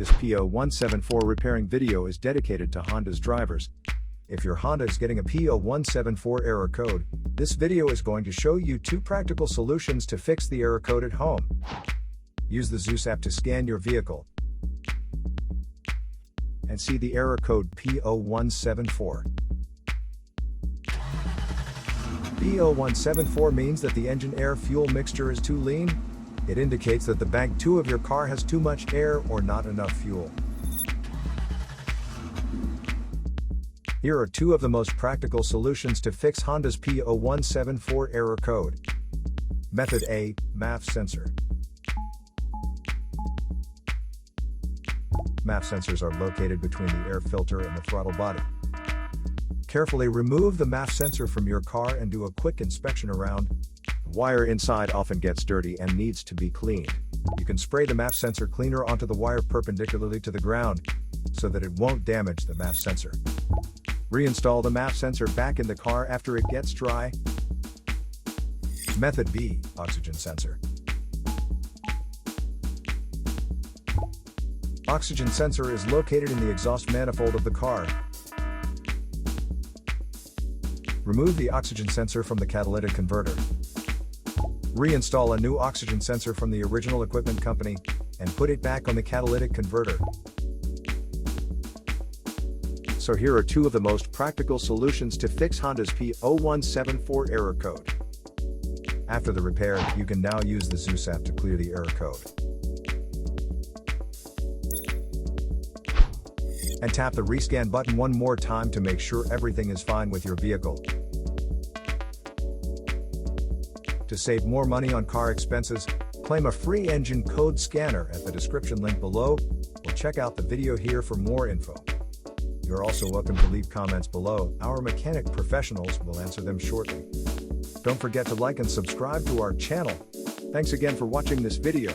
This P0174 repairing video is dedicated to Honda's drivers. If your Honda is getting a P0174 error code, this video is going to show you 2 practical solutions to fix the error code at home. Use the Zeus app to scan your vehicle and see the error code P0174. P0174 means that the engine air-fuel mixture is too lean. It indicates that the bank 2 of your car has too much air or not enough fuel. Here are 2 of the most practical solutions to fix Honda's P0174 error code. Method A, MAF Sensor. MAF sensors are located between the air filter and the throttle body. Carefully remove the MAF sensor from your car and do a quick inspection around. The wire inside often gets dirty and needs to be cleaned. You can spray the MAF sensor cleaner onto the wire perpendicularly to the ground so that it won't damage the MAF sensor. Reinstall the MAF sensor back in the car after it gets dry. Method B, Oxygen Sensor. Oxygen sensor is located in the exhaust manifold of the car. Remove the oxygen sensor from the catalytic converter. Reinstall a new oxygen sensor from the original equipment company and put it back on the catalytic converter. So here are 2 of the most practical solutions to fix Honda's P0174 error code. After the repair, you can now use the Zeus app to clear the error code. And tap the rescan button one more time to make sure everything is fine with your vehicle. To save more money on car expenses, claim a free engine code scanner at the description link below, or check out the video here for more info. You're also welcome to leave comments below. Our mechanic professionals will answer them shortly. Don't forget to like and subscribe to our channel. Thanks again for watching this video.